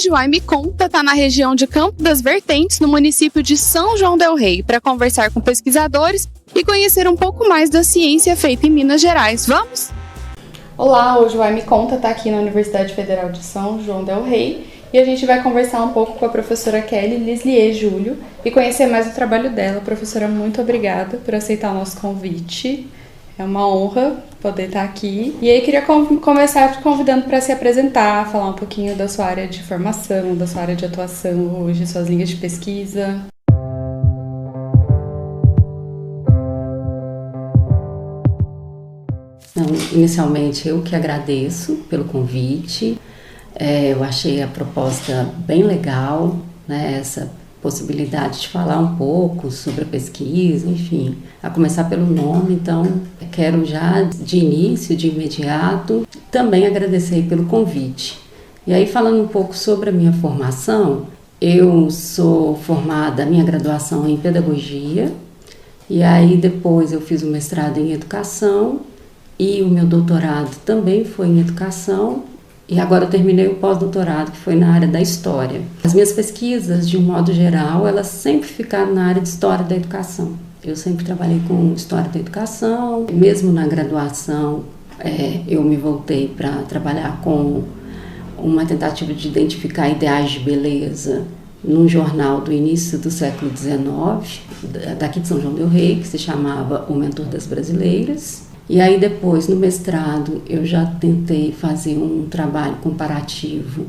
Hoje o Ai Me Conta está na região de Campo das Vertentes, no município de São João del Rei, para conversar com pesquisadores e conhecer um pouco mais da ciência feita em Minas Gerais. Vamos? Olá, hoje o Ai Me Conta está aqui na Universidade Federal de São João del Rei e a gente vai conversar um pouco com a professora Kelly Lislier Júlio e conhecer mais o trabalho dela. Professora, muito obrigada por aceitar o nosso convite. É uma honra poder estar aqui. E aí queria começar te convidando para se apresentar, falar um pouquinho da sua área de formação, da sua área de atuação hoje, suas linhas de pesquisa. Inicialmente, eu que agradeço pelo convite. Eu achei a proposta bem legal, né? Essa possibilidade de falar um pouco sobre a pesquisa, enfim, a começar pelo nome. Então, quero já de início, de imediato, também agradecer pelo convite. E aí, falando um pouco sobre a minha formação, eu sou formada, minha graduação em pedagogia, e aí depois eu fiz o mestrado em educação, e o meu doutorado também foi em educação, e agora eu terminei o pós-doutorado, que foi na área da história. As minhas pesquisas, de um modo geral, elas sempre ficaram na área de história da educação. Eu sempre trabalhei com história da educação, mesmo na graduação eu me voltei para trabalhar com uma tentativa de identificar ideais de beleza num jornal do início do século XIX, daqui de São João del Rei, que se chamava O Mentor das Brasileiras. E aí depois, no mestrado, eu já tentei fazer um trabalho comparativo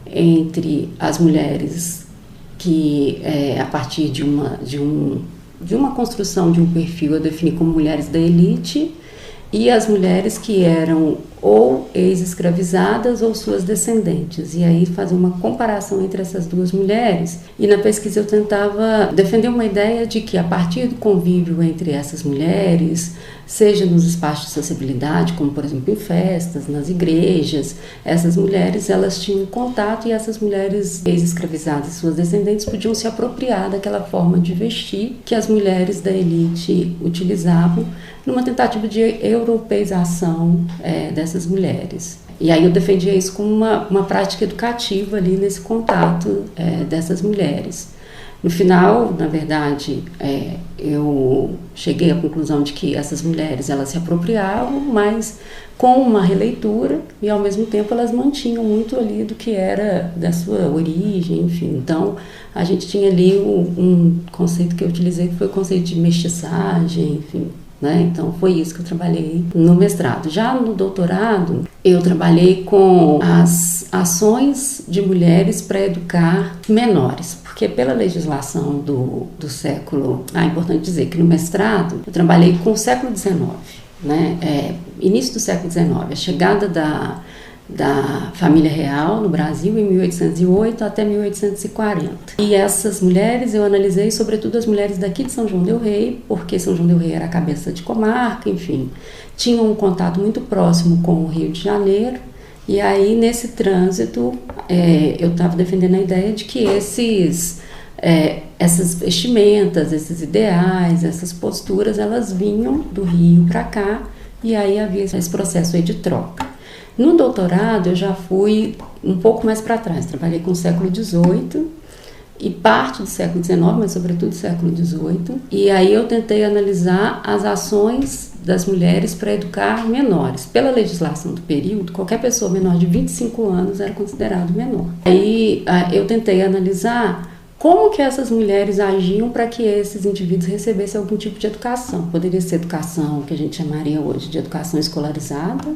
entre as mulheres que, a partir de uma construção de um perfil, eu defini como mulheres da elite, e as mulheres que eram ou ex-escravizadas ou suas descendentes. E aí fazer uma comparação entre essas duas mulheres. E na pesquisa eu tentava defender uma ideia de que a partir do convívio entre essas mulheres, seja nos espaços de sociabilidade, como por exemplo em festas, nas igrejas, essas mulheres elas tinham contato, e essas mulheres ex-escravizadas e suas descendentes podiam se apropriar daquela forma de vestir que as mulheres da elite utilizavam, numa tentativa de europeização dessas mulheres. E aí eu defendia isso como uma prática educativa ali nesse contato dessas mulheres. No final, na verdade, eu cheguei à conclusão de que essas mulheres elas se apropriavam, mas com uma releitura, e ao mesmo tempo elas mantinham muito ali do que era da sua origem, enfim. Então, a gente tinha ali um conceito que eu utilizei, que foi o conceito de mestiçagem, enfim. Né? Então foi isso que eu trabalhei no mestrado. Já no doutorado eu trabalhei com as ações de mulheres para educar menores, porque pela legislação do século, é importante dizer que no mestrado eu trabalhei com o século XIX, né? Início do século XIX, a chegada da família real no Brasil em 1808 até 1840. E essas mulheres eu analisei, sobretudo as mulheres daqui de São João del Rei, porque São João del Rei era a cabeça de comarca, enfim, tinham um contato muito próximo com o Rio de Janeiro. E aí nesse trânsito eu estava defendendo a ideia de que essas vestimentas, esses ideais, essas posturas, elas vinham do Rio para cá, e aí havia esse processo aí de troca. No doutorado eu já fui um pouco mais para trás, trabalhei com o século XVIII e parte do século XIX, mas sobretudo do século XVIII, e aí eu tentei analisar as ações das mulheres para educar menores. Pela legislação do período, qualquer pessoa menor de 25 anos era considerado menor. Aí eu tentei analisar como que essas mulheres agiam para que esses indivíduos recebessem algum tipo de educação. Poderia ser educação que a gente chamaria hoje de educação escolarizada,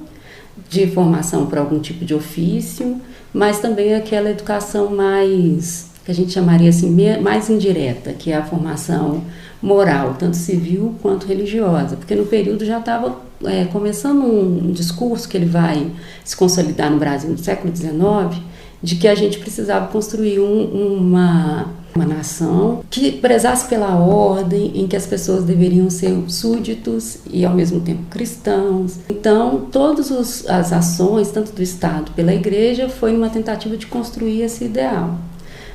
de formação para algum tipo de ofício, mas também aquela educação mais, que a gente chamaria assim, mais indireta, que é a formação moral, tanto civil quanto religiosa, porque no período já estava começando um discurso que ele vai se consolidar no Brasil no século XIX, de que a gente precisava construir uma nação que prezasse pela ordem, em que as pessoas deveriam ser súditos e ao mesmo tempo cristãos. Então, todas as ações, tanto do Estado pela Igreja, foi uma tentativa de construir esse ideal.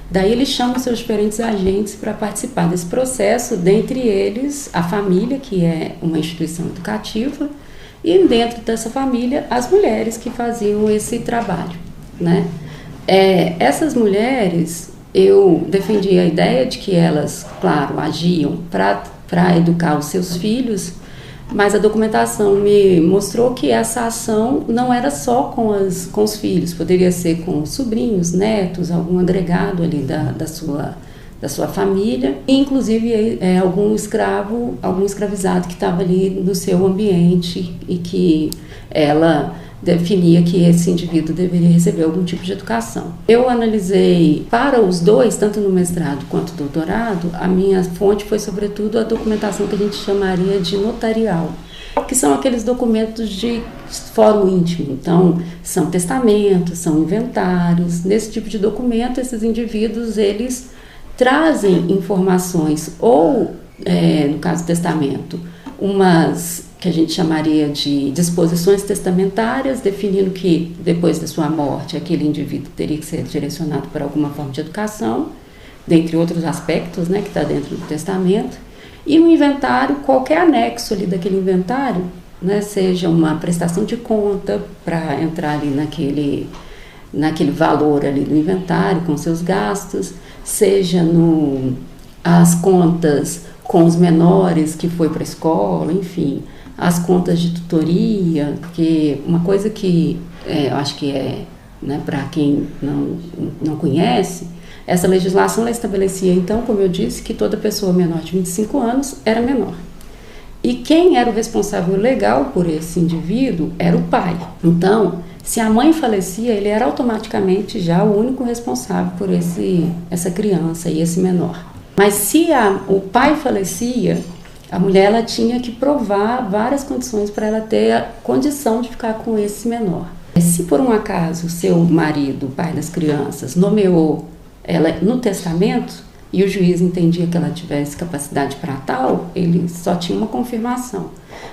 Daí eles chamam seus diferentes agentes para participar desse processo, dentre eles a família, que é uma instituição educativa, e dentro dessa família as mulheres que faziam esse trabalho, né? Essas mulheres, eu defendi a ideia de que elas, claro, agiam para educar os seus filhos, mas a documentação me mostrou que essa ação não era só com os filhos, poderia ser com os sobrinhos, netos, algum agregado ali da sua família, e inclusive algum escravizado que estava ali no seu ambiente e que ela definia que esse indivíduo deveria receber algum tipo de educação. Eu analisei para os dois, tanto no mestrado quanto no doutorado, a minha fonte foi sobretudo a documentação que a gente chamaria de notarial, que são aqueles documentos de fórum íntimo. Então, são testamentos, são inventários. Nesse tipo de documento, esses indivíduos, eles trazem informações ou, no caso do testamento, umas que a gente chamaria de disposições testamentárias, definindo que depois da sua morte aquele indivíduo teria que ser direcionado para alguma forma de educação, dentre outros aspectos, né, que está dentro do testamento, e no inventário, qualquer anexo ali daquele inventário, né, seja uma prestação de conta para entrar ali naquele valor ali do inventário com seus gastos, seja as contas com os menores que foi para a escola, enfim, as contas de tutoria, que uma coisa que eu acho que né, para quem não conhece, essa legislação ela estabelecia, então, como eu disse, que toda pessoa menor de 25 anos era menor. E quem era o responsável legal por esse indivíduo era o pai. Então, se a mãe falecia, ele era automaticamente já o único responsável por essa criança e esse menor. Mas se o pai falecia, a mulher ela tinha que provar várias condições para ela ter a condição de ficar com esse menor. Se por um acaso seu marido, o pai das crianças, nomeou ela no testamento e o juiz entendia que ela tivesse capacidade para tal, ele só tinha uma confirmação.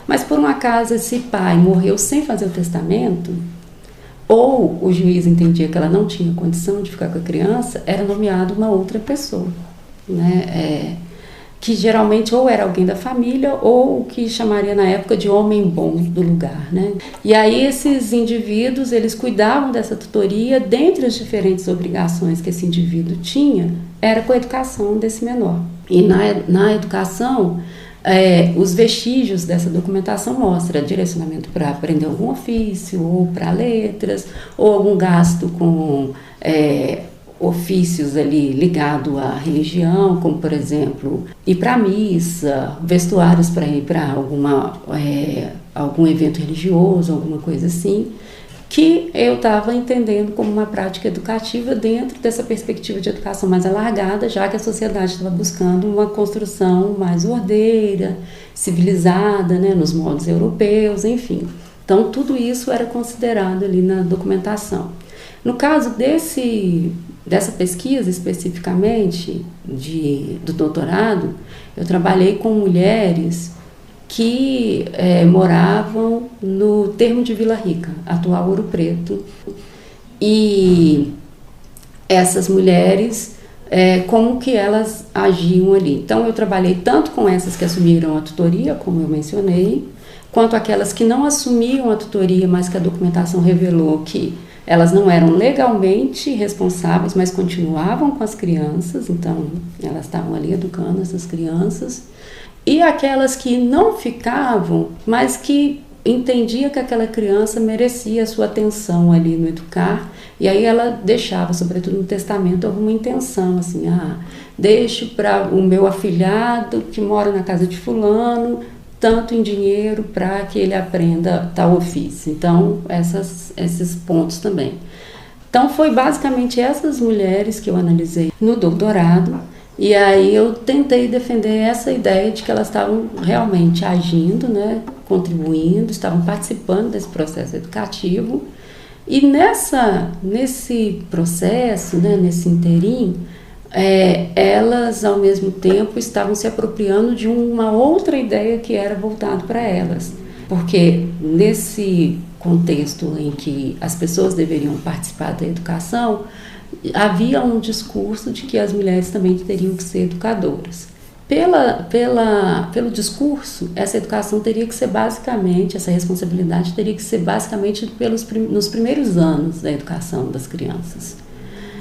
Mas por um acaso esse pai morreu sem fazer o testamento, ou o juiz entendia que ela não tinha condição de ficar com a criança, era nomeado uma outra pessoa, né? Que geralmente ou era alguém da família ou o que chamaria na época de homem bom do lugar, né? E aí esses indivíduos, eles cuidavam dessa tutoria, dentre as diferentes obrigações que esse indivíduo tinha, era com a educação desse menor. E na educação, os vestígios dessa documentação mostram direcionamento para aprender algum ofício, ou para letras, ou algum gasto com ofícios ali ligado à religião, como por exemplo ir para a missa, vestuários para ir para algum evento religioso, alguma coisa assim, que eu estava entendendo como uma prática educativa dentro dessa perspectiva de educação mais alargada, já que a sociedade estava buscando uma construção mais ordeira, civilizada, né, nos moldes europeus, enfim. Então tudo isso era considerado ali na documentação. No caso dessa pesquisa especificamente do doutorado, eu trabalhei com mulheres que moravam no termo de Vila Rica, atual Ouro Preto, e essas mulheres, como que elas agiam ali. Então eu trabalhei tanto com essas que assumiram a tutoria, como eu mencionei, quanto aquelas que não assumiam a tutoria, mas que a documentação revelou que elas não eram legalmente responsáveis, mas continuavam com as crianças, então elas estavam ali educando essas crianças. E aquelas que não ficavam, mas que entendia que aquela criança merecia a sua atenção ali no educar, e aí ela deixava, sobretudo no testamento, alguma intenção, assim, deixo para o meu afilhado que mora na casa de fulano, tanto em dinheiro para que ele aprenda tal ofício. Então, esses pontos também. Então, foi basicamente essas mulheres que eu analisei no doutorado, e aí eu tentei defender essa ideia de que elas estavam realmente agindo, né, contribuindo, estavam participando desse processo educativo, e nesse processo, né, nesse interim, elas ao mesmo tempo estavam se apropriando de uma outra ideia que era voltada para elas, porque nesse contexto em que as pessoas deveriam participar da educação, havia um discurso de que as mulheres também teriam que ser educadoras. Pelo discurso, essa educação teria que ser basicamente, essa responsabilidade teria que ser basicamente nos primeiros anos da educação das crianças.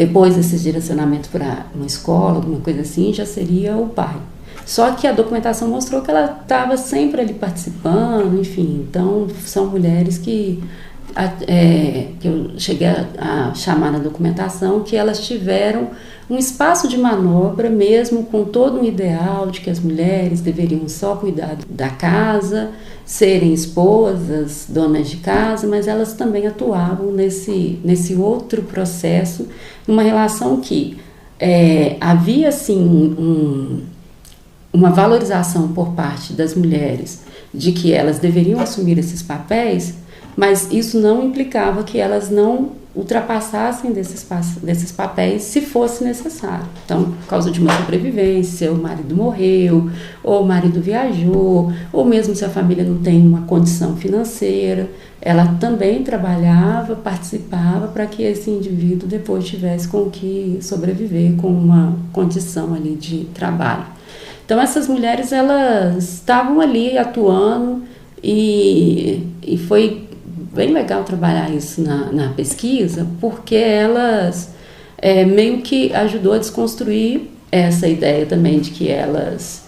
depois desses direcionamentos para uma escola, alguma coisa assim, já seria o pai. Só que a documentação mostrou que ela estava sempre ali participando, enfim. Então, são mulheres que eu cheguei a chamar na documentação que elas tiveram um espaço de manobra, mesmo com todo um ideal de que as mulheres deveriam só cuidar da casa, serem esposas, donas de casa, mas elas também atuavam nesse outro processo, numa relação que havia, assim, uma valorização por parte das mulheres de que elas deveriam assumir esses papéis, mas isso não implicava que elas não ultrapassassem desses papéis se fosse necessário. Então, por causa de uma sobrevivência, o marido morreu, ou o marido viajou, ou mesmo se a família não tem uma condição financeira, ela também trabalhava, participava para que esse indivíduo depois tivesse com que sobreviver com uma condição ali de trabalho. Então, essas mulheres, elas estavam ali atuando e foi bem legal trabalhar isso na pesquisa, porque elas meio que ajudou a desconstruir essa ideia também de que elas,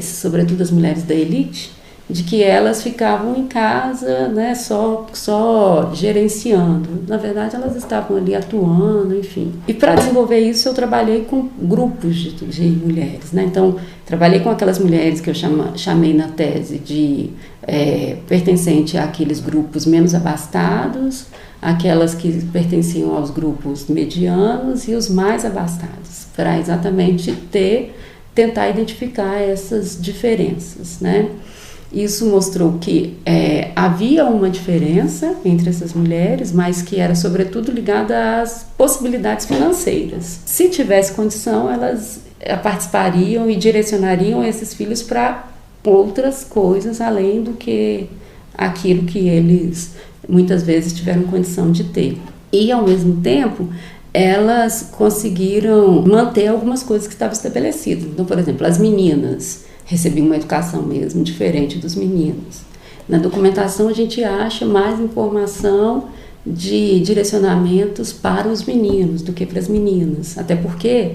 sobretudo as mulheres da elite, de que elas ficavam em casa, né, só gerenciando. Na verdade, elas estavam ali atuando, enfim. E para desenvolver isso, eu trabalhei com grupos de mulheres, né? Então, trabalhei com aquelas mulheres que eu chamei na tese de pertencente àqueles grupos menos abastados, aquelas que pertenciam aos grupos medianos e os mais abastados, para exatamente tentar identificar essas diferenças, né? Isso mostrou que havia uma diferença entre essas mulheres, mas que era sobretudo ligada às possibilidades financeiras. Se tivesse condição, elas participariam e direcionariam esses filhos para outras coisas, além do que aquilo que eles muitas vezes tiveram condição de ter. E, ao mesmo tempo, elas conseguiram manter algumas coisas que estavam estabelecidas. Então, por exemplo, as meninas recebiam uma educação mesmo diferente dos meninos. Na documentação a gente acha mais informação de direcionamentos para os meninos do que para as meninas, até porque,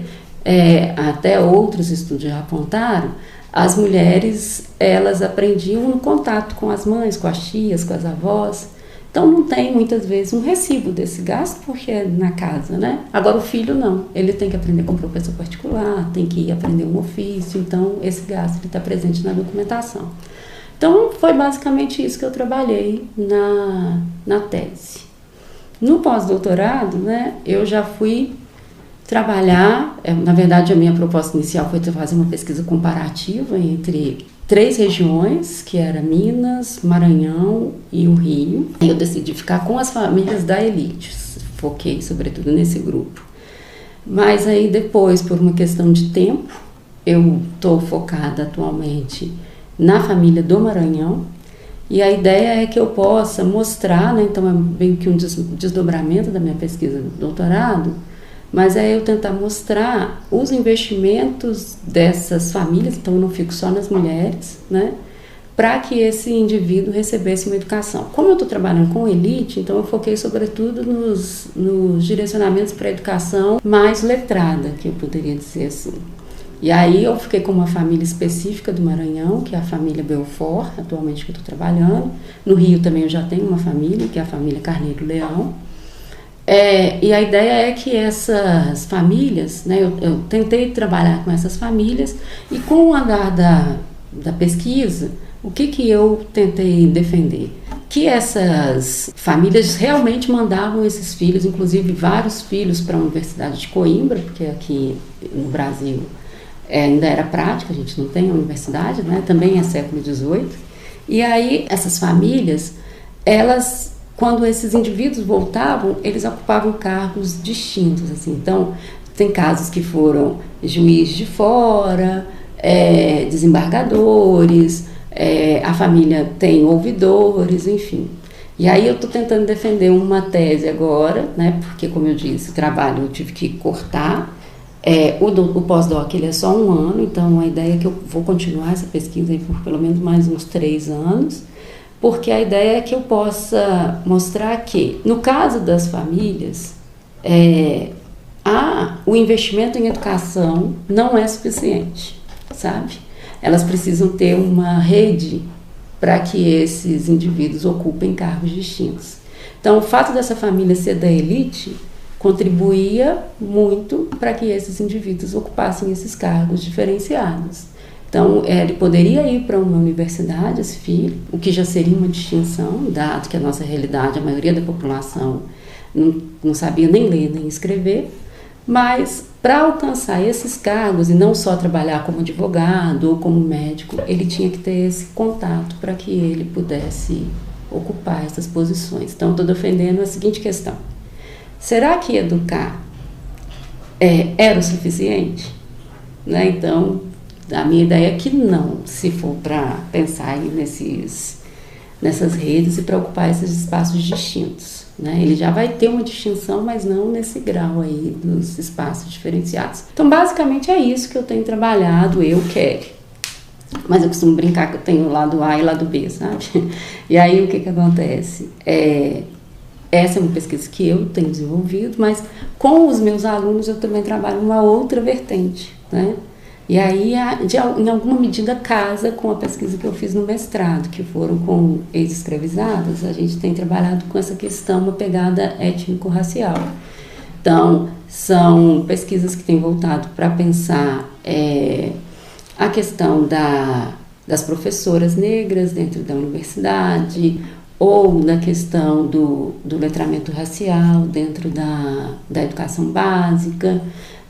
até outros estudos já apontaram, as mulheres, elas aprendiam no contato com as mães, com as tias, com as avós. Então não tem muitas vezes um recibo desse gasto porque é na casa, né? Agora o filho não, ele tem que aprender com um professor particular, tem que ir aprender um ofício, então esse gasto está presente na documentação. Então foi basicamente isso que eu trabalhei na tese. No pós-doutorado, né, eu já fui trabalhar, na verdade a minha proposta inicial foi fazer uma pesquisa comparativa entre 3 regiões, que era Minas, Maranhão e o Rio. E eu decidi ficar com as famílias da elite, foquei sobretudo nesse grupo. Mas aí depois, por uma questão de tempo, eu estou focada atualmente na família do Maranhão, e a ideia é que eu possa mostrar, né, então é meio que um desdobramento da minha pesquisa do doutorado, mas é eu tentar mostrar os investimentos dessas famílias, então eu não fico só nas mulheres, né, para que esse indivíduo recebesse uma educação. Como eu estou trabalhando com elite, então eu foquei sobretudo nos direcionamentos para a educação mais letrada, que eu poderia dizer assim. E aí eu fiquei com uma família específica do Maranhão, que é a família Belfort, atualmente que eu estou trabalhando. No Rio também eu já tenho uma família, que é a família Carneiro Leão. E a ideia é que essas famílias, né, eu tentei trabalhar com essas famílias e com o andar da pesquisa, o que eu tentei defender? Que essas famílias realmente mandavam esses filhos, inclusive vários filhos, para a Universidade de Coimbra, porque aqui no Brasil ainda era prática, a gente não tem a universidade, né, também é século XVIII. E aí essas famílias, elas, quando esses indivíduos voltavam, eles ocupavam cargos distintos, assim. Então, tem casos que foram juiz de fora, desembargadores, a família tem ouvidores, enfim. E aí eu estou tentando defender uma tese agora, né, porque, como eu disse, o trabalho eu tive que cortar. O pós-doc ele é só 1 ano, então a ideia é que eu vou continuar essa pesquisa aí por pelo menos mais uns 3 anos, porque a ideia é que eu possa mostrar que, no caso das famílias, o investimento em educação não é suficiente, sabe? Elas precisam ter uma rede para que esses indivíduos ocupem cargos distintos. Então, o fato dessa família ser da elite contribuía muito para que esses indivíduos ocupassem esses cargos diferenciados. Então, ele poderia ir para uma universidade, esse filho, o que já seria uma distinção, dado que a nossa realidade, a maioria da população não sabia nem ler nem escrever, mas para alcançar esses cargos e não só trabalhar como advogado ou como médico, ele tinha que ter esse contato para que ele pudesse ocupar essas posições. Então, estou defendendo a seguinte questão: será que educar era o suficiente? Né? Então, a minha ideia é que não, se for para pensar aí nessas redes e para ocupar esses espaços distintos. Né? Ele já vai ter uma distinção, mas não nesse grau aí dos espaços diferenciados. Então, basicamente é isso que eu tenho trabalhado, Kelly. Mas eu costumo brincar que eu tenho o lado A e o lado B, sabe? E aí o que acontece? Essa é uma pesquisa que eu tenho desenvolvido, mas com os meus alunos eu também trabalho uma outra vertente, né? E aí, em alguma medida, casa com a pesquisa que eu fiz no mestrado, que foram com ex-escravizadas. A gente tem trabalhado com essa questão, uma pegada étnico-racial. Então, são pesquisas que têm voltado para pensar a questão das professoras negras dentro da universidade, ou na questão do letramento racial dentro da educação básica.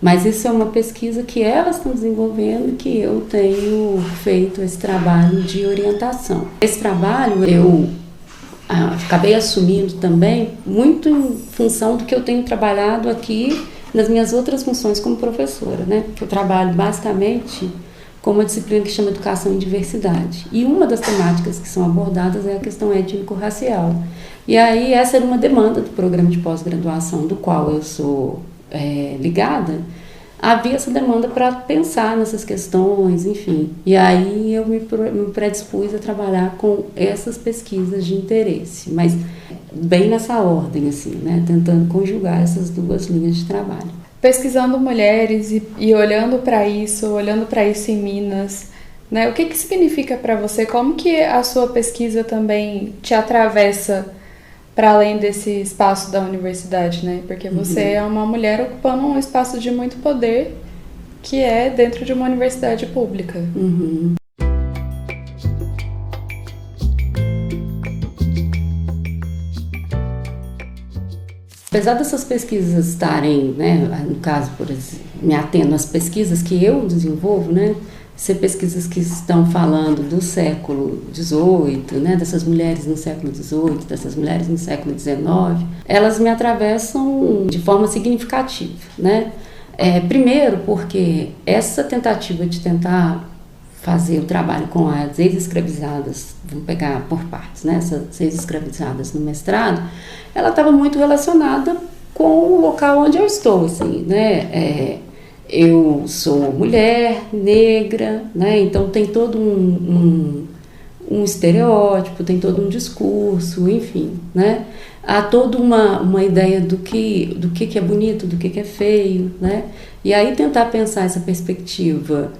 Mas isso é uma pesquisa que elas estão desenvolvendo, que eu tenho feito esse trabalho de orientação. Esse trabalho eu acabei assumindo também muito em função do que eu tenho trabalhado aqui nas minhas outras funções como professora, né? Eu trabalho basicamente com uma disciplina que chama Educação em Diversidade. E uma das temáticas que são abordadas é a questão étnico-racial. E aí essa era uma demanda do programa de pós-graduação do qual eu sou ligada. Havia essa demanda para pensar nessas questões, enfim. E aí eu me predispus a trabalhar com essas pesquisas de interesse, mas bem nessa ordem, assim, né? Tentando conjugar essas duas linhas de trabalho. Pesquisando mulheres e olhando para isso em Minas, né? O que significa para você? Como que a sua pesquisa também te atravessa para além desse espaço da universidade, né? Porque você é uma mulher ocupando um espaço de muito poder, que é dentro de uma universidade pública. Uhum. Apesar dessas pesquisas estarem, né, no caso, por exemplo, me atendo às pesquisas que eu desenvolvo, né, ser pesquisas que estão falando do século XVIII, né, dessas mulheres no século XVIII, dessas mulheres no século XIX, elas me atravessam de forma significativa, né? Primeiro porque essa tentativa de tentar fazer o trabalho com as ex-escravizadas, vamos pegar por partes, né, essas ex-escravizadas no mestrado, ela estava muito relacionada com o local onde eu estou, assim, né? Eu sou mulher, negra, né? Então tem todo um estereótipo, tem todo um discurso, enfim, né? Há toda uma ideia do que é bonito, do que é feio, né? E aí tentar pensar essa perspectiva,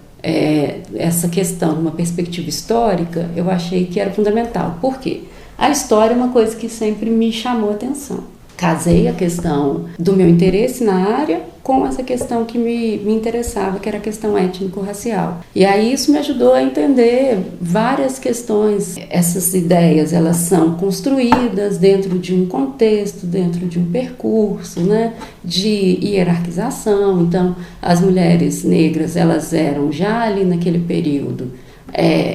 essa questão numa perspectiva histórica, eu achei que era fundamental. Por quê? A história é uma coisa que sempre me chamou a atenção. Casei a questão do meu interesse na área com essa questão que me interessava, que era a questão étnico-racial. E aí isso me ajudou a entender várias questões. Essas ideias, elas são construídas dentro de um contexto, dentro de um percurso, né, de hierarquização. Então, as mulheres negras, elas eram já ali naquele período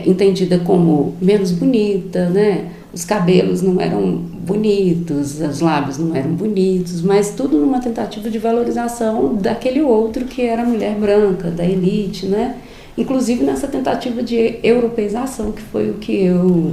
entendida como menos bonita, né? Os cabelos não eram bonitos, os lábios não eram bonitos, mas tudo numa tentativa de valorização daquele outro que era a mulher branca, da elite, né? Inclusive nessa tentativa de europeização, que foi o que eu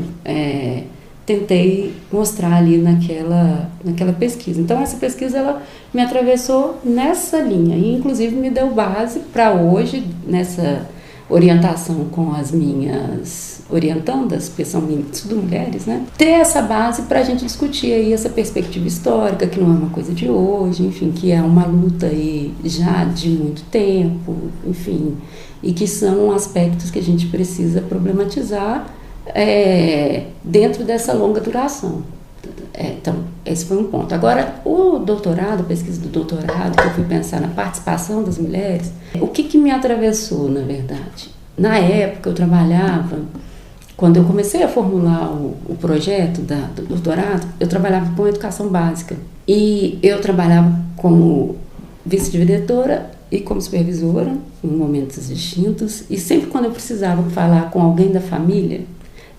tentei mostrar ali naquela pesquisa. Então essa pesquisa ela me atravessou nessa linha e inclusive me deu base para hoje, nessa orientação com as minhas orientandas, porque são tudo mulheres, né? Ter essa base para a gente discutir aí essa perspectiva histórica, que não é uma coisa de hoje, enfim, que é uma luta aí já de muito tempo, enfim, e que são aspectos que a gente precisa problematizar dentro dessa longa duração. Então, esse foi um ponto. Agora, o doutorado, a pesquisa do doutorado, que eu fui pensar na participação das mulheres, o que me atravessou, na verdade? Na época, eu trabalhava, quando eu comecei a formular o projeto do doutorado, eu trabalhava com educação básica. E eu trabalhava como vice-diretora e como supervisora, em momentos distintos, e sempre quando eu precisava falar com alguém da família,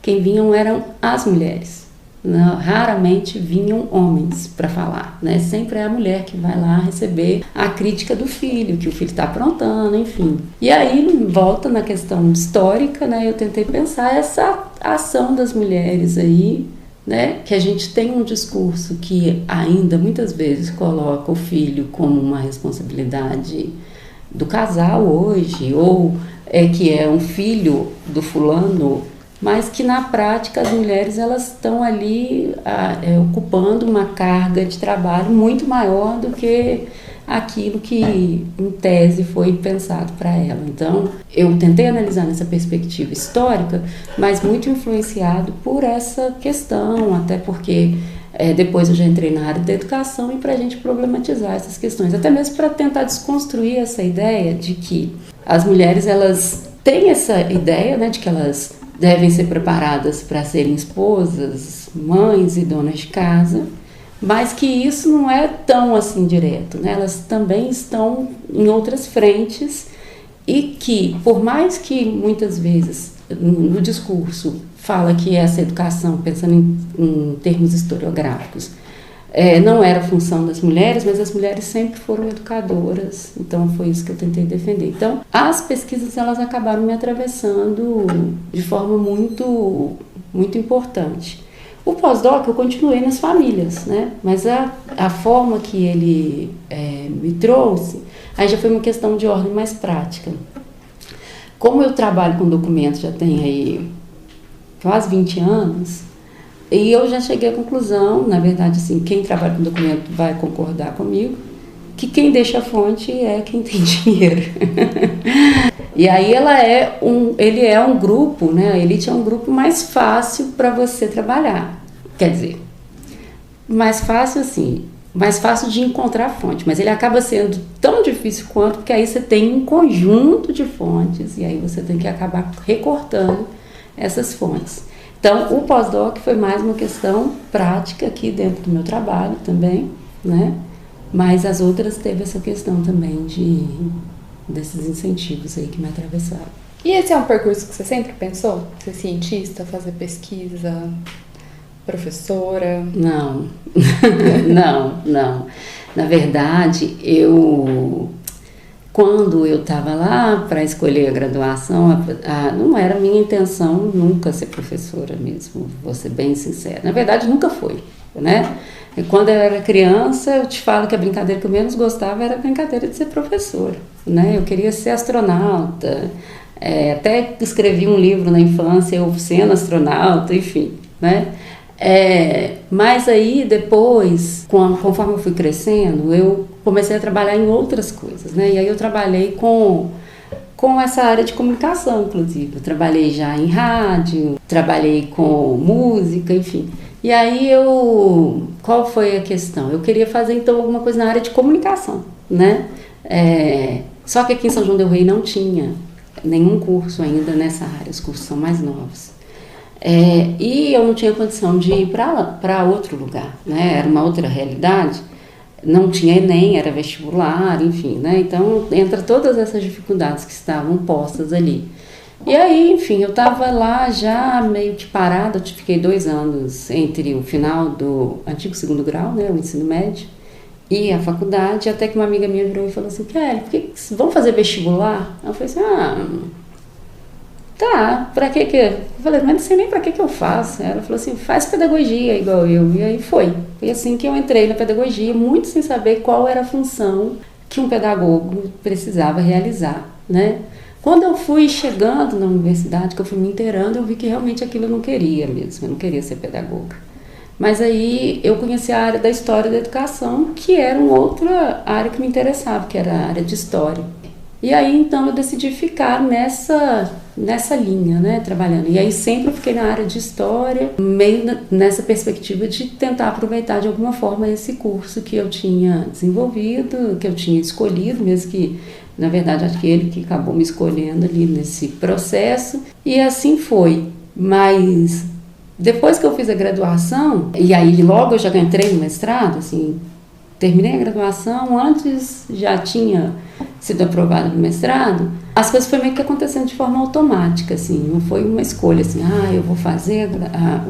quem vinham eram as mulheres. Não, raramente vinham homens para falar, né? Sempre é a mulher que vai lá receber a crítica do filho, que o filho está aprontando, enfim. E aí, volta na questão histórica, né? Eu tentei pensar essa ação das mulheres aí, né? Que a gente tem um discurso que ainda muitas vezes coloca o filho como uma responsabilidade do casal hoje, ou que é um filho do fulano, mas que na prática as mulheres elas estão ali ocupando uma carga de trabalho muito maior do que aquilo que em tese foi pensado para ela. Então eu tentei analisar nessa perspectiva histórica, mas muito influenciado por essa questão, até porque depois eu já entrei na área da educação e para a gente problematizar essas questões, até mesmo para tentar desconstruir essa ideia de que as mulheres elas têm essa ideia, né, de que elas devem ser preparadas para serem esposas, mães e donas de casa, mas que isso não é tão assim direto, né? Elas também estão em outras frentes e que, por mais que muitas vezes no discurso fala que essa educação, pensando em termos historiográficos, não era função das mulheres, mas as mulheres sempre foram educadoras, então foi isso que eu tentei defender. Então, as pesquisas elas acabaram me atravessando de forma muito, muito importante. O pós-doc eu continuei nas famílias, né? Mas a forma que ele me trouxe, aí já foi uma questão de ordem mais prática. Como eu trabalho com documentos já tem aí quase 20 anos, e eu já cheguei à conclusão, na verdade, assim, quem trabalha com documento vai concordar comigo, que quem deixa a fonte é quem tem dinheiro. E aí ele é um grupo, né? A Elite é um grupo mais fácil para você trabalhar. Quer dizer, mais fácil assim, mais fácil de encontrar fonte, mas ele acaba sendo tão difícil quanto, porque aí você tem um conjunto de fontes e aí você tem que acabar recortando essas fontes. Então, o pós-doc foi mais uma questão prática aqui dentro do meu trabalho também, né? Mas as outras teve essa questão também desses incentivos aí que me atravessaram. E esse é um percurso que você sempre pensou? Ser cientista, fazer pesquisa, professora? Não, não. Na verdade, quando eu estava lá para escolher a graduação, não era minha intenção nunca ser professora mesmo, vou ser bem sincera. Na verdade, nunca foi, né? E quando eu era criança, eu te falo que a brincadeira que eu menos gostava era a brincadeira de ser professora, né? Eu queria ser astronauta, até escrevi um livro na infância, eu sendo astronauta, enfim, né? Mas aí depois, conforme eu fui crescendo, eu comecei a trabalhar em outras coisas, né? E aí eu trabalhei com essa área de comunicação, inclusive. Eu trabalhei já em rádio, trabalhei com música, enfim. E aí qual foi a questão? Eu queria fazer então alguma coisa na área de comunicação, né? Só que aqui em São João del Rei não tinha nenhum curso ainda nessa área, os cursos são mais novos. E eu não tinha condição de ir para outro lugar, né? Era uma outra realidade, não tinha Enem, era vestibular, enfim, né? Então entra todas essas dificuldades que estavam postas ali. E aí, enfim, eu estava lá já meio que parada, eu fiquei 2 anos entre o final do antigo segundo grau, né, o ensino médio, e a faculdade, até que uma amiga minha virou e falou assim: Kelly, vamos fazer vestibular? Eu falei assim: tá, pra que eu falei, mas não sei nem pra que eu faço. Ela falou assim: faz pedagogia igual eu. E aí foi assim que eu entrei na pedagogia, muito sem saber qual era a função que um pedagogo precisava realizar, né? Quando eu fui chegando na universidade, que eu fui me inteirando, eu vi que realmente aquilo eu não queria mesmo, eu não queria ser pedagoga. Mas aí eu conheci a área da história da educação, que era uma outra área que me interessava, que era a área de história. E aí então eu decidi ficar nessa linha, né, trabalhando. E aí sempre eu fiquei na área de história, meio nessa perspectiva de tentar aproveitar de alguma forma esse curso que eu tinha desenvolvido, que eu tinha escolhido, mesmo que, na verdade, acho que ele que acabou me escolhendo ali nesse processo. E assim foi. Mas depois que eu fiz a graduação, e aí logo eu já entrei no mestrado, assim, terminei a graduação, antes já tinha sido aprovada no mestrado, as coisas foram meio que acontecendo de forma automática, assim, não foi uma escolha assim, eu vou fazer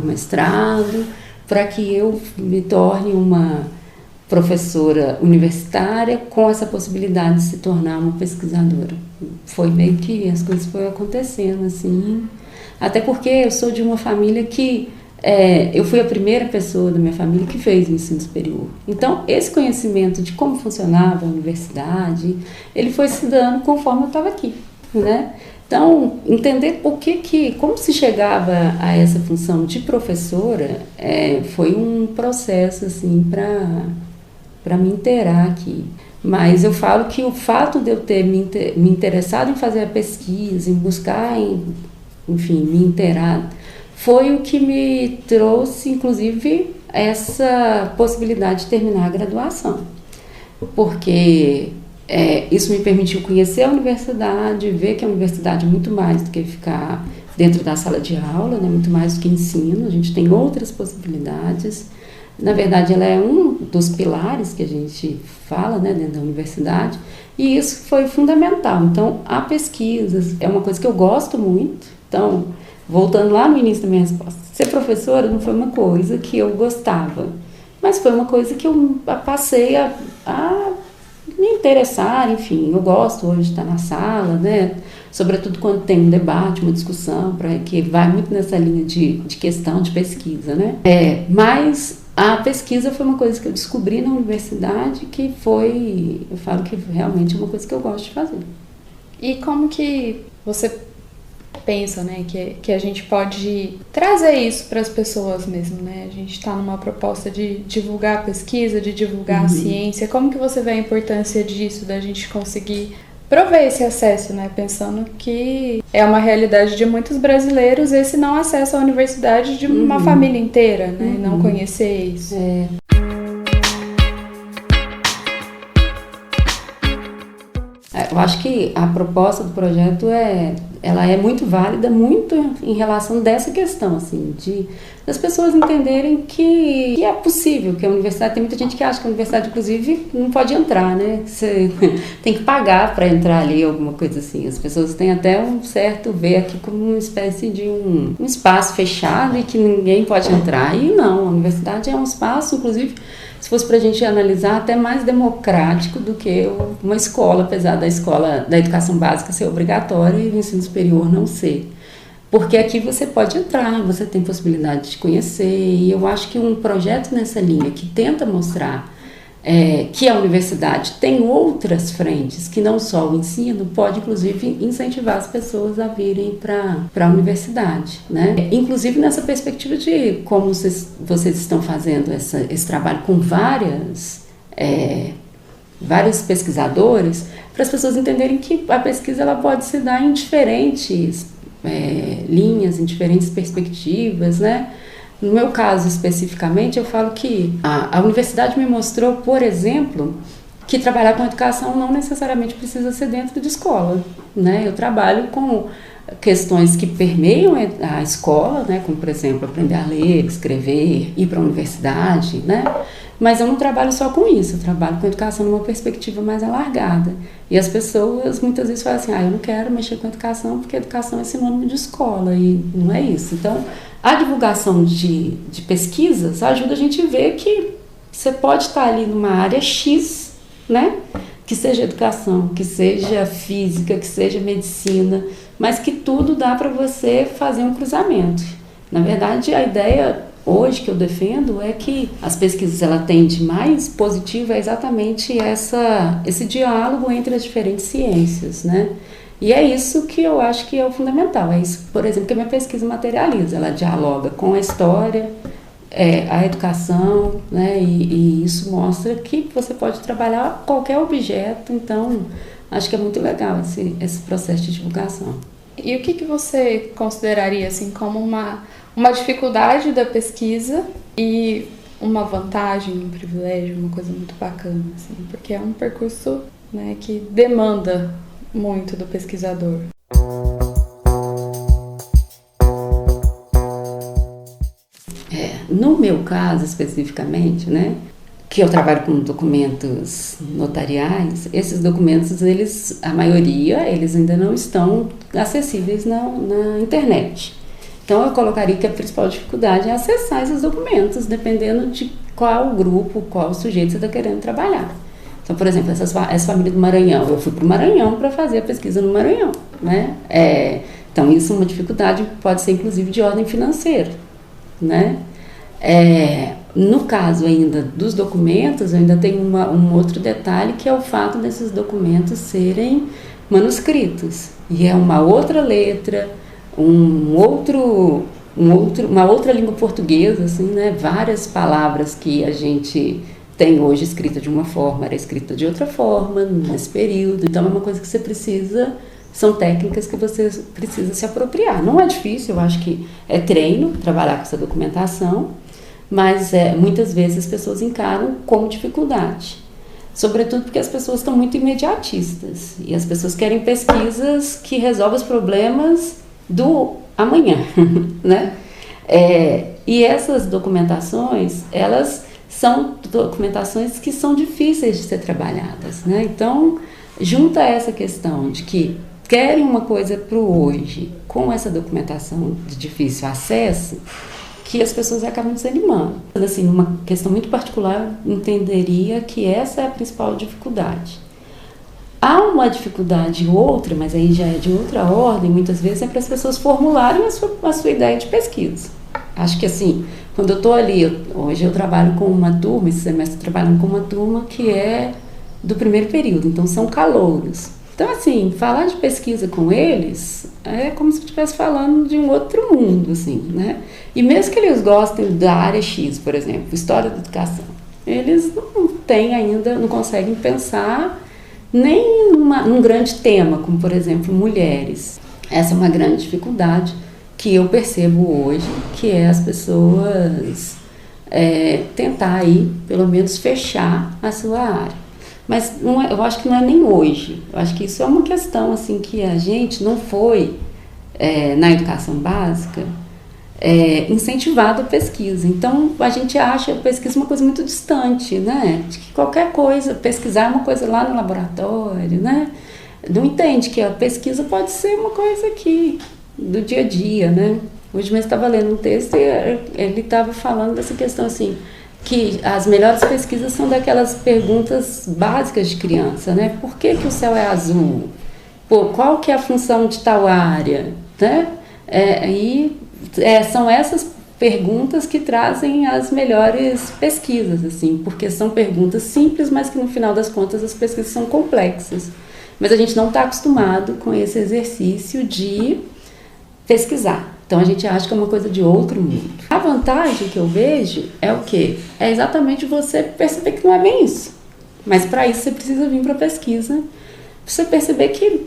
o mestrado para que eu me torne uma professora universitária com essa possibilidade de se tornar uma pesquisadora. Foi meio que as coisas foram acontecendo, assim, até porque eu sou de uma família que eu fui a primeira pessoa da minha família que fez o ensino superior. Então, esse conhecimento de como funcionava a universidade, ele foi se dando conforme eu estava aqui, né? Então, entender como se chegava a essa função de professora foi um processo, assim, para me inteirar aqui. Mas eu falo que o fato de eu ter me interessado em fazer a pesquisa, em buscar, enfim, me inteirar, foi o que me trouxe, inclusive, essa possibilidade de terminar a graduação. Porque isso me permitiu conhecer a universidade, ver que a universidade é muito mais do que ficar dentro da sala de aula, né? Muito mais do que ensino, a gente tem outras possibilidades. Na verdade, ela é um dos pilares que a gente fala, né, dentro da universidade, e isso foi fundamental. Então, a pesquisa é uma coisa que eu gosto muito. Então, voltando lá no início da minha resposta, ser professora não foi uma coisa que eu gostava, mas foi uma coisa que eu passei a me interessar, enfim, eu gosto hoje de estar na sala, né, sobretudo quando tem um debate, uma discussão, que vai muito nessa linha de questão, de pesquisa, né, mas a pesquisa foi uma coisa que eu descobri na universidade que eu falo que realmente é uma coisa que eu gosto de fazer. E como que você pensa, né, que a gente pode trazer isso para as pessoas mesmo, né? A gente está numa proposta de divulgar a pesquisa, de divulgar a ciência. Como que você vê a importância disso, da gente conseguir prover esse acesso, né? Pensando que é uma realidade de muitos brasileiros esse não acesso à universidade de uma família inteira, né? Não conhecer isso. Eu acho que a proposta do projeto ela é muito válida, muito em relação dessa questão, assim, das pessoas entenderem que é possível, que a universidade, tem muita gente que acha que a universidade, inclusive, não pode entrar, né? Você tem que pagar para entrar ali, alguma coisa assim. As pessoas têm até um certo ver aqui como uma espécie de um espaço fechado e que ninguém pode entrar. E não, a universidade é um espaço, inclusive, se fosse para a gente analisar, até mais democrático do que uma escola, apesar da educação básica ser obrigatória e o ensino superior não ser. Porque aqui você pode entrar, você tem possibilidade de conhecer, e eu acho que um projeto nessa linha que tenta mostrar que a universidade tem outras frentes, que não só o ensino, pode inclusive incentivar as pessoas a virem para a universidade, né? Inclusive nessa perspectiva de como vocês estão fazendo esse trabalho com vários pesquisadores, para as pessoas entenderem que a pesquisa ela pode se dar em diferentes linhas, em diferentes perspectivas, né? No meu caso, especificamente, eu falo que a universidade me mostrou, por exemplo, que trabalhar com educação não necessariamente precisa ser dentro de escola, né? Eu trabalho com questões que permeiam a escola, né? Como, por exemplo, aprender a ler, escrever, ir para a universidade, né? Mas eu não trabalho só com isso, eu trabalho com educação numa perspectiva mais alargada. E as pessoas muitas vezes falam assim, eu não quero mexer com educação porque educação é sinônimo de escola, e não é isso. Então, a divulgação de pesquisas ajuda a gente a ver que você pode estar ali numa área X, né? Que seja educação, que seja física, que seja medicina, mas que tudo dá para você fazer um cruzamento. Na verdade, a ideia hoje que eu defendo é que as pesquisas ela têm de mais positivo é exatamente esse diálogo entre as diferentes ciências, né? E é isso que eu acho que é o fundamental. É isso, por exemplo, que a minha pesquisa materializa. Ela dialoga com a história, a educação, né? E isso mostra que você pode trabalhar qualquer objeto. Então, acho que é muito legal esse processo de divulgação. E o que você consideraria assim, como uma dificuldade da pesquisa e uma vantagem, um privilégio, uma coisa muito bacana, assim, porque é um percurso, né, que demanda muito do pesquisador. No meu caso especificamente, né, que eu trabalho com documentos notariais, esses documentos, a maioria, eles ainda não estão acessíveis na internet. Então eu colocaria que a principal dificuldade é acessar esses documentos, dependendo de qual grupo, qual sujeito você está querendo trabalhar. Então, por exemplo, essa família do Maranhão, eu fui para o Maranhão para fazer a pesquisa no Maranhão, né? Então isso é uma dificuldade, pode ser inclusive de ordem financeira, né? No caso ainda dos documentos, eu ainda tenho um outro detalhe, que é o fato desses documentos serem manuscritos. E é uma outra letra, uma outra língua portuguesa, assim, né? Várias palavras que a gente tem hoje escrita de uma forma, era escrita de outra forma nesse período. Então é uma coisa que você precisa, são técnicas que você precisa se apropriar. Não é difícil, eu acho que é treino trabalhar com essa documentação, mas muitas vezes as pessoas encaram como dificuldade. Sobretudo porque as pessoas estão muito imediatistas e as pessoas querem pesquisas que resolvam os problemas do amanhã, né? E essas documentações, elas são documentações que são difíceis de ser trabalhadas, né? Então, junta essa questão de que querem uma coisa para o hoje, com essa documentação de difícil acesso, que as pessoas acabam desanimando. Assim, numa questão muito particular, entenderia que essa é a principal dificuldade. Há uma dificuldade outra, mas aí já é de outra ordem, muitas vezes é para as pessoas formularem a sua ideia de pesquisa. Acho que assim, quando eu estou ali, hoje eu trabalho com uma turma, esse semestre trabalhando com uma turma que é do primeiro período, então são calouros. Então assim, falar de pesquisa com eles é como se eu estivesse falando de um outro mundo, assim, né? E mesmo que eles gostem da área X, por exemplo, história da educação, eles não têm ainda, não conseguem pensar nem num grande tema, como por exemplo, mulheres. Essa é uma grande dificuldade que eu percebo hoje, que é as pessoas tentar aí, pelo menos, fechar a sua área. Mas eu acho que não é nem hoje. Eu acho que isso é uma questão assim, que a gente não foi, na educação básica, incentivado a pesquisa. Então, a gente acha a pesquisa uma coisa muito distante, né? De que qualquer coisa, pesquisar é uma coisa lá no laboratório, né? Não entende que a pesquisa pode ser uma coisa aqui, do dia a dia, né? Hoje mesmo estava lendo um texto e ele estava falando dessa questão assim, que as melhores pesquisas são daquelas perguntas básicas de criança, né? Por que o céu é azul? Qual que é a função de tal área? Né? São essas perguntas que trazem as melhores pesquisas, assim, porque são perguntas simples, mas que no final das contas as pesquisas são complexas. Mas a gente não está acostumado com esse exercício de pesquisar. Então a gente acha que é uma coisa de outro mundo. A vantagem que eu vejo é o quê? É exatamente você perceber que não é bem isso. Mas para isso você precisa vir para a pesquisa, pra você perceber que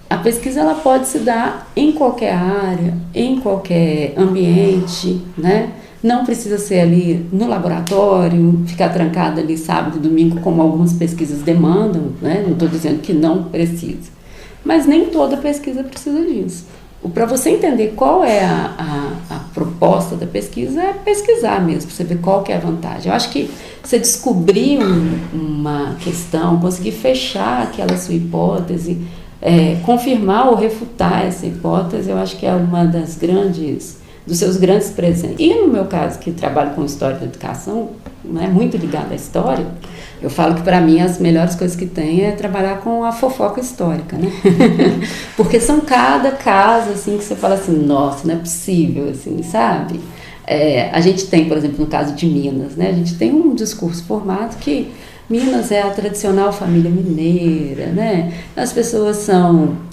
a pesquisa ela pode se dar em qualquer área, em qualquer ambiente, né? Não precisa ser ali no laboratório, ficar trancada ali sábado e domingo, como algumas pesquisas demandam, né? Não estou dizendo que não precisa. Mas nem toda pesquisa precisa disso. Para você entender qual é a proposta da pesquisa, é pesquisar mesmo, para você ver qual que é a vantagem. Eu acho que você descobrir uma questão, conseguir fechar aquela sua hipótese, confirmar ou refutar essa hipótese, eu acho que é uma dos seus grandes presentes. E no meu caso, que trabalho com história da educação, né, muito ligado à história, eu falo que para mim as melhores coisas que tem é trabalhar com a fofoca histórica, né? Porque são cada caso assim que você fala assim, nossa, não é possível, assim, sabe? A gente tem, por exemplo, no caso de Minas, né? A gente tem um discurso formado que Minas é a tradicional família mineira, né? As pessoas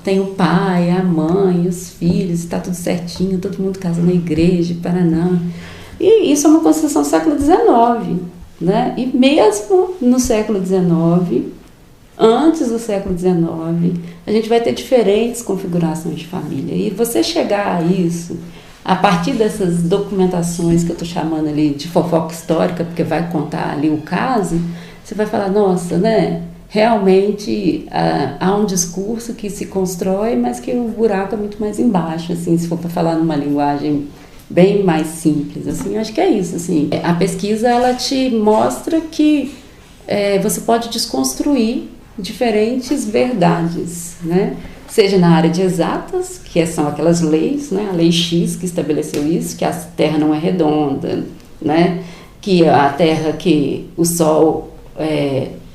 tem o pai, a mãe, os filhos, está tudo certinho, todo mundo casa na igreja, Paraná. E isso é uma construção do século XIX, né? E mesmo no século XIX, antes do século XIX, a gente vai ter diferentes configurações de família. E você chegar a isso, a partir dessas documentações que eu estou chamando ali de fofoca histórica, porque vai contar ali o caso, você vai falar, nossa, né? Realmente há um discurso que se constrói, mas que o buraco é muito mais embaixo, assim, se for para falar numa linguagem bem mais simples, assim, acho que é isso, assim. A pesquisa, ela te mostra que você pode desconstruir diferentes verdades, né? Seja na área de exatas, que são aquelas leis, né? A lei X que estabeleceu isso, que a Terra não é redonda, né? Que a Terra, que o Sol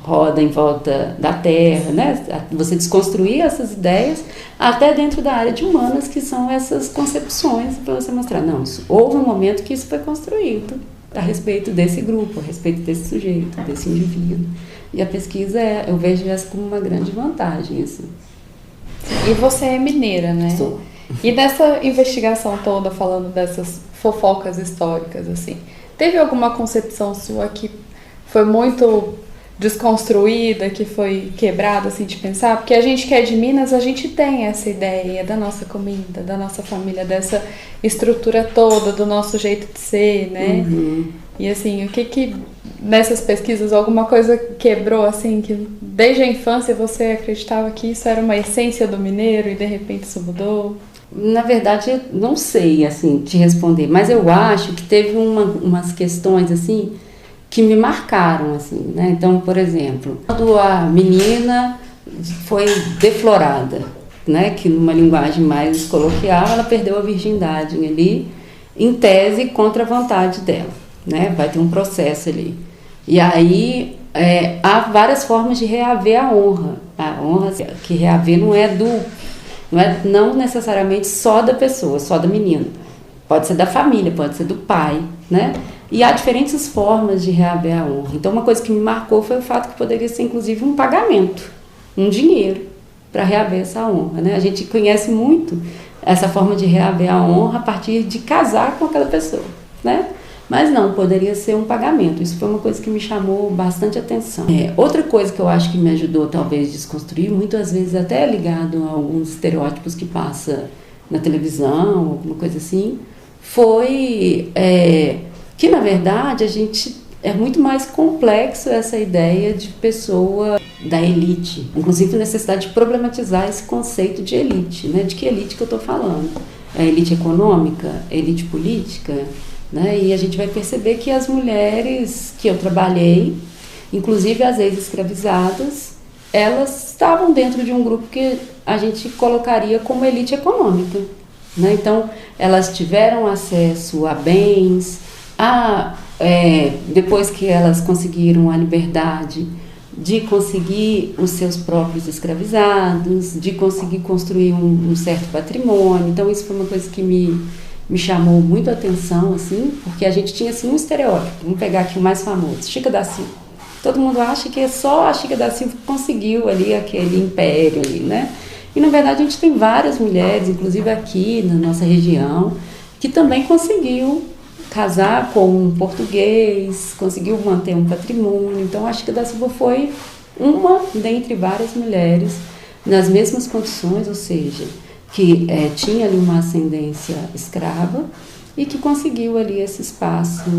roda em volta da Terra, né? Você desconstruir essas ideias até dentro da área de humanas, que são essas concepções, para você mostrar, não, houve um momento que isso foi construído a respeito desse grupo, a respeito desse sujeito, desse indivíduo. E a pesquisa, eu vejo essa como uma grande vantagem, assim. E você é mineira, né? Sou. E dessa investigação toda, falando dessas fofocas históricas, assim, teve alguma concepção sua que foi muito desconstruída, que foi quebrada, assim, de pensar? Porque a gente que é de Minas, a gente tem essa ideia da nossa comida, da nossa família, dessa estrutura toda, do nosso jeito de ser, né? Uhum. E assim, o que nessas pesquisas, alguma coisa quebrou, assim, que desde a infância você acreditava que isso era uma essência do mineiro e de repente isso mudou? Na verdade, eu não sei, assim, te responder, mas eu acho que teve umas questões, assim, que me marcaram, assim, né? Então, por exemplo, quando a menina foi deflorada, né? Que numa linguagem mais coloquial, ela perdeu a virgindade ali, em tese, contra a vontade dela, né? Vai ter um processo ali. E aí, há várias formas de reaver a honra. A honra que reaver não necessariamente só da pessoa, só da menina. Pode ser da família, pode ser do pai, né? E há diferentes formas de reaver a honra. Então, uma coisa que me marcou foi o fato que poderia ser, inclusive, um pagamento, um dinheiro, para reaver essa honra, né? A gente conhece muito essa forma de reaver a honra a partir de casar com aquela pessoa, né? Mas não, poderia ser um pagamento. Isso foi uma coisa que me chamou bastante atenção. Outra coisa que eu acho que me ajudou, talvez, a desconstruir, muitas vezes até ligado a alguns estereótipos que passa na televisão, alguma coisa assim, foi que, na verdade, é muito mais complexo essa ideia de pessoa da elite. Inclusive, a necessidade de problematizar esse conceito de elite, né? De que elite que eu estou falando? A elite econômica, a elite política, né? E a gente vai perceber que as mulheres que eu trabalhei, inclusive as ex-escravizadas, elas estavam dentro de um grupo que a gente colocaria como elite econômica, né? Então, elas tiveram acesso a bens, depois que elas conseguiram a liberdade de conseguir os seus próprios escravizados, de conseguir construir um certo patrimônio. Então, isso foi uma coisa que me chamou muito a atenção, assim, porque a gente tinha, assim, um estereótipo. Vamos pegar aqui o mais famoso, Chica da Silva. Todo mundo acha que é só a Chica da Silva que conseguiu ali aquele império ali, né? E, na verdade, a gente tem várias mulheres, inclusive aqui na nossa região, que também conseguiu casar com um português, conseguiu manter um patrimônio. Então, a Chica da Silva foi uma dentre várias mulheres nas mesmas condições, ou seja, que tinha ali uma ascendência escrava e que conseguiu ali esse espaço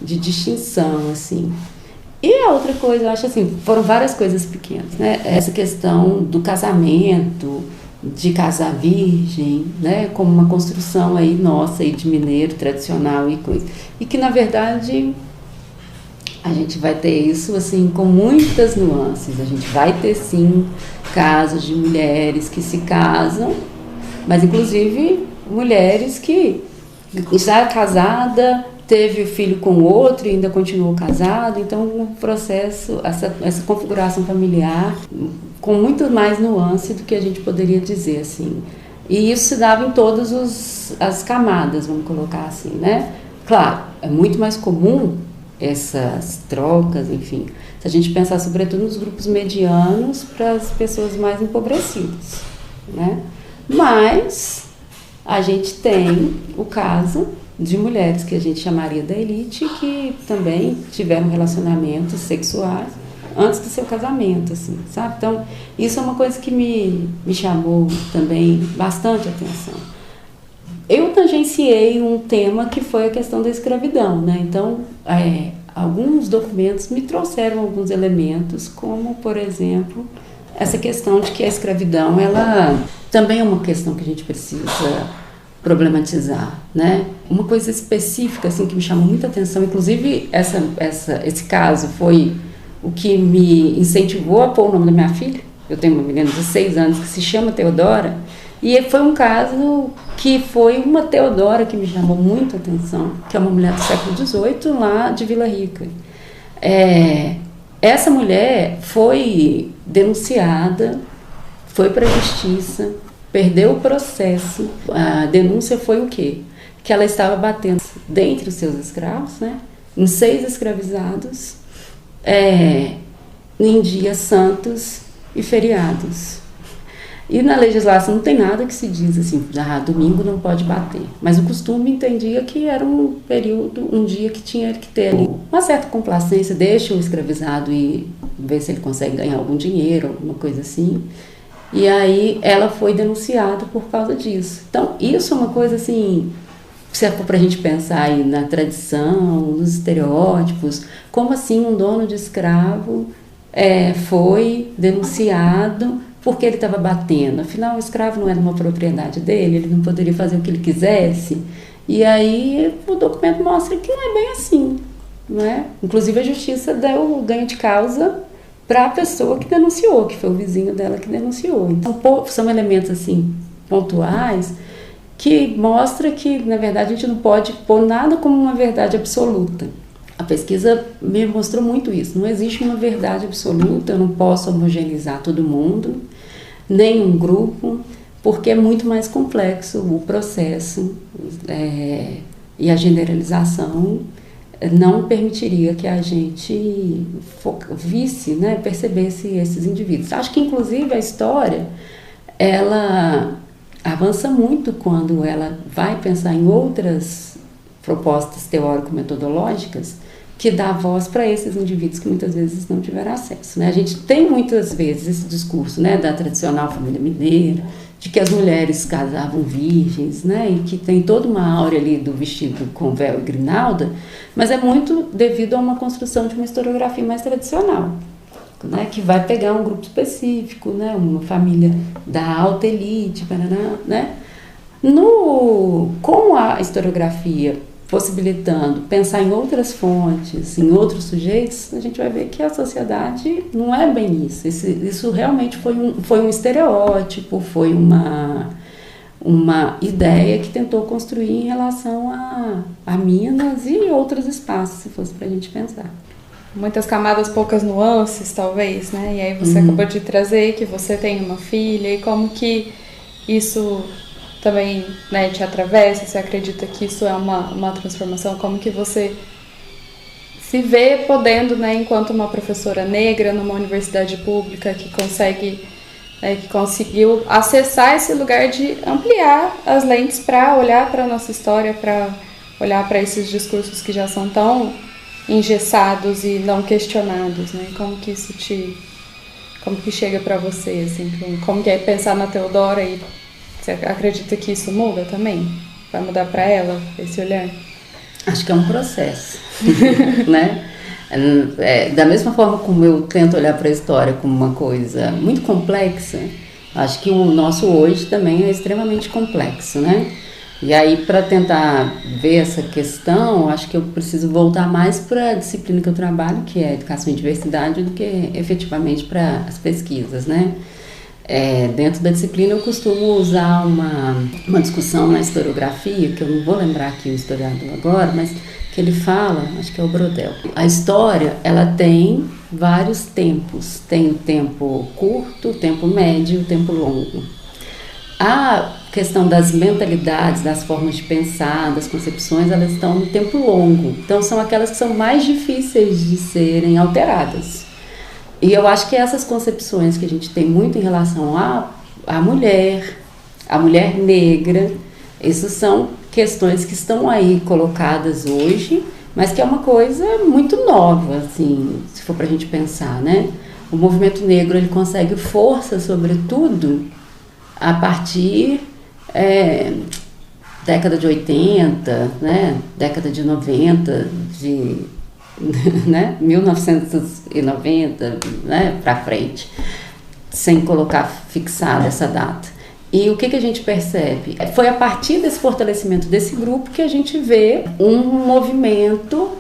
de distinção, assim. E a outra coisa, eu acho assim, foram várias coisas pequenas, né? Essa questão do casamento, de casar virgem, né? Como uma construção aí nossa aí de mineiro tradicional e coisa. E que, na verdade, a gente vai ter isso assim com muitas nuances. A gente vai ter, sim, casos de mulheres que se casam, mas, inclusive, mulheres que já casada, teve o filho com outro e ainda continuou casado. Então, um processo, essa configuração familiar com muito mais nuance do que a gente poderia dizer, assim. E isso se dava em todas as camadas, vamos colocar assim, né? Claro, é muito mais comum essas trocas, enfim, se a gente pensar sobretudo nos grupos medianos para as pessoas mais empobrecidas, né? Mas a gente tem o caso de mulheres que a gente chamaria da elite que também tiveram relacionamentos sexuais antes do seu casamento, assim, sabe? Então, isso é uma coisa que me chamou também bastante atenção. Eu tangenciei um tema que foi a questão da escravidão, né? Então, alguns documentos me trouxeram alguns elementos, como, por exemplo, essa questão de que a escravidão, ela também é uma questão que a gente precisa problematizar, né? Uma coisa específica, assim, que me chamou muita atenção, inclusive esse caso foi o que me incentivou a pôr o nome da minha filha. Eu tenho uma menina de 6 anos que se chama Teodora, e foi um caso que foi uma Teodora que me chamou muito a atenção, que é uma mulher do século XVIII, lá de Vila Rica. Essa mulher foi denunciada, foi para a justiça, perdeu o processo. A denúncia foi o quê? Que ela estava batendo dentre os seus escravos, né, em 6 escravizados, em dias santos e feriados. E na legislação não tem nada que se diz assim, domingo não pode bater. Mas o costume entendia que era um período, um dia que tinha que ter ali uma certa complacência, deixa o escravizado e ver se ele consegue ganhar algum dinheiro, alguma coisa assim. E aí ela foi denunciada por causa disso. Então, isso é uma coisa assim, se for para a gente pensar aí na tradição, nos estereótipos, como assim um dono de escravo foi denunciado porque ele estava batendo. Afinal, o escravo não era uma propriedade dele, ele não poderia fazer o que ele quisesse. E aí o documento mostra que não é bem assim, não é? Inclusive a justiça deu o ganho de causa para a pessoa que denunciou, que foi o vizinho dela que denunciou. Então, são elementos assim pontuais que mostra que, na verdade, a gente não pode pôr nada como uma verdade absoluta. A pesquisa me mostrou muito isso. Não existe uma verdade absoluta, eu não posso homogeneizar todo mundo, nem um grupo, porque é muito mais complexo o processo e a generalização não permitiria que a gente visse, né, percebesse esses indivíduos. Acho que, inclusive, a história, ela avança muito quando ela vai pensar em outras propostas teórico-metodológicas que dá voz para esses indivíduos que muitas vezes não tiveram acesso, né? A gente tem muitas vezes esse discurso, né, da tradicional família mineira, de que as mulheres casavam virgens, né, e que tem toda uma áurea ali do vestido com véu e grinalda, mas é muito devido a uma construção de uma historiografia mais tradicional, né, que vai pegar um grupo específico, né, uma família da alta elite, né? Com a historiografia possibilitando pensar em outras fontes, em outros sujeitos, a gente vai ver que a sociedade não é bem isso. Isso realmente foi um estereótipo, foi uma ideia que tentou construir em relação a Minas e outros espaços, se fosse para a gente pensar. Muitas camadas, poucas nuances, talvez, né? E aí você acabou de trazer que você tem uma filha e como que isso também, né, te atravessa, você acredita que isso é uma transformação, como que você se vê podendo, né, enquanto uma professora negra numa universidade pública que conseguiu acessar esse lugar de ampliar as lentes para olhar para a nossa história, para olhar para esses discursos que já são tão engessados e não questionados, né? Como que isso como que chega para você, assim, como que é pensar na Teodora e você acredita que isso muda também? Vai mudar para ela, esse olhar? Acho que é um processo, né? Da mesma forma como eu tento olhar para a história como uma coisa muito complexa, acho que o nosso hoje também é extremamente complexo, né? E aí, para tentar ver essa questão, acho que eu preciso voltar mais para a disciplina que eu trabalho, que é educação e diversidade, do que efetivamente para as pesquisas, né? Dentro da disciplina eu costumo usar uma discussão na historiografia, que eu não vou lembrar aqui o historiador agora, mas que ele fala, acho que é o Brodel. A história, ela tem vários tempos, tem o tempo curto, o tempo médio e o tempo longo. A questão das mentalidades, das formas de pensar, das concepções, elas estão no tempo longo. Então, são aquelas que são mais difíceis de serem alteradas. E eu acho que essas concepções que a gente tem muito em relação à mulher negra, essas são questões que estão aí colocadas hoje, mas que é uma coisa muito nova, assim, se for pra gente pensar, né? O movimento negro, ele consegue força, sobretudo, a partir década de 80, né? Década de 90, né? 1990, né? Para frente, sem colocar fixada essa data. E o que a gente percebe? Foi a partir desse fortalecimento desse grupo que a gente vê um movimento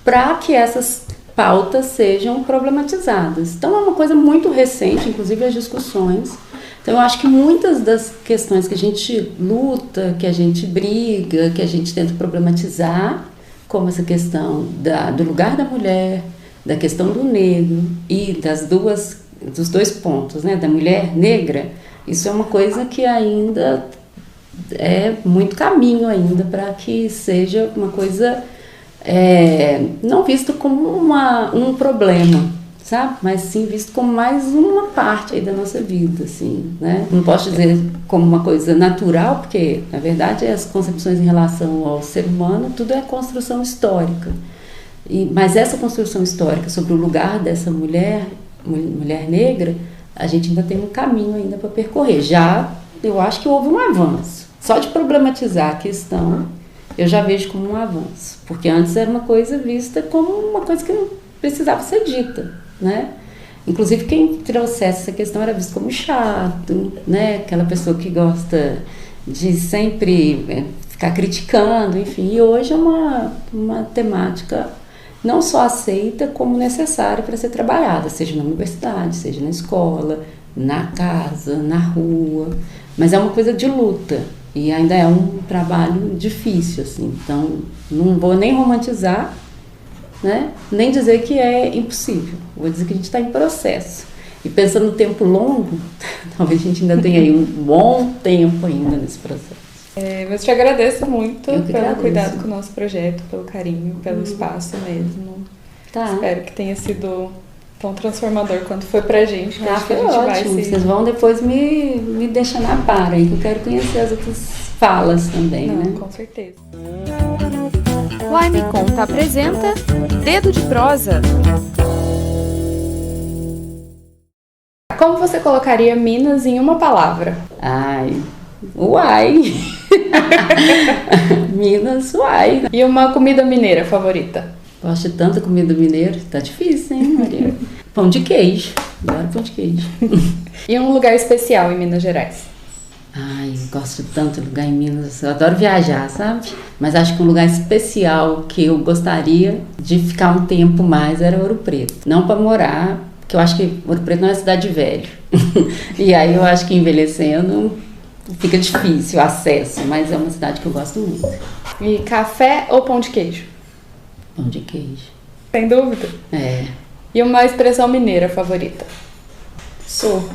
para que essas pautas sejam problematizadas. Então é uma coisa muito recente, inclusive as discussões. Então eu acho que muitas das questões que a gente luta, que a gente briga, que a gente tenta problematizar, como essa questão do lugar da mulher, da questão do negro e dos dois pontos, né, da mulher negra, isso é uma coisa que ainda é muito caminho ainda para que seja uma coisa não visto como um problema, sabe? Mas sim visto como mais uma parte aí da nossa vida, assim, né? Não posso dizer como uma coisa natural, porque, na verdade, as concepções em relação ao ser humano, tudo é construção histórica. Mas essa construção histórica sobre o lugar dessa mulher negra, a gente ainda tem um caminho ainda para percorrer. Já, eu acho que houve um avanço. Só de problematizar a questão, eu já vejo como um avanço. Porque antes era uma coisa vista como uma coisa que não precisava ser dita, né? Inclusive, quem trouxesse essa questão era visto como chato, né? Aquela pessoa que gosta de sempre ficar criticando, enfim. E hoje é uma temática não só aceita, como necessária para ser trabalhada, seja na universidade, seja na escola, na casa, na rua. Mas é uma coisa de luta e ainda é um trabalho difícil, assim. Então, não vou nem romantizar, né? Nem dizer que é impossível. Vou dizer que a gente está em processo. E pensando no tempo longo, talvez a gente ainda tenha aí um bom tempo ainda nesse processo. Mas te agradeço muito pelo agradeço. Cuidado com o nosso projeto, pelo carinho, pelo espaço mesmo. Tá. Espero que tenha sido tão transformador quanto foi pra gente. Tá, foi ótimo. Vocês vão depois me deixar na par aí, que eu quero conhecer as outras falas também, né? Com certeza. Uai Me Conta apresenta Dedo de Prosa. Como você colocaria Minas em uma palavra? Ai, uai! Minas, uai! E uma comida mineira favorita? Gosto de tanta comida mineira, tá difícil, hein, Maria? Pão de queijo, adoro pão de queijo. E um lugar especial em Minas Gerais? Ai, gosto de tanto de lugar em Minas, eu adoro viajar, sabe? Mas acho que um lugar especial que eu gostaria de ficar um tempo mais era Ouro Preto. Não para morar, porque eu acho que Ouro Preto não é cidade velho. E aí eu acho que envelhecendo fica difícil o acesso, mas é uma cidade que eu gosto muito. E café ou pão de queijo? Pão de queijo. Sem dúvida. E uma expressão mineira favorita? Sou.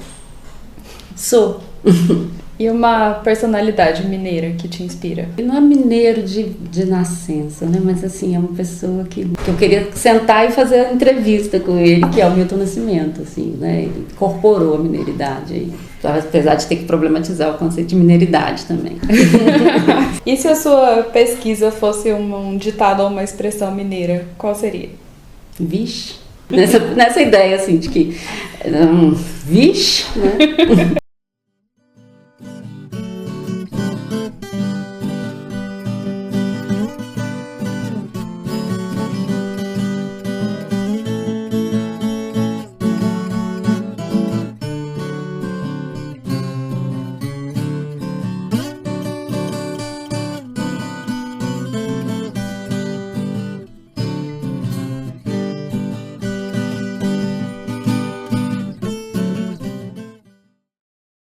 E uma personalidade mineira que te inspira? Ele não é mineiro de nascença, né? Mas assim, é uma pessoa que eu queria sentar e fazer a entrevista com ele, que é o Milton Nascimento, assim, né? Ele incorporou a mineiridade aí. Apesar de ter que problematizar o conceito de mineiridade também. E se a sua pesquisa fosse um ditado ou uma expressão mineira, qual seria? Vixe. Nessa ideia, assim, de que... vixe, né?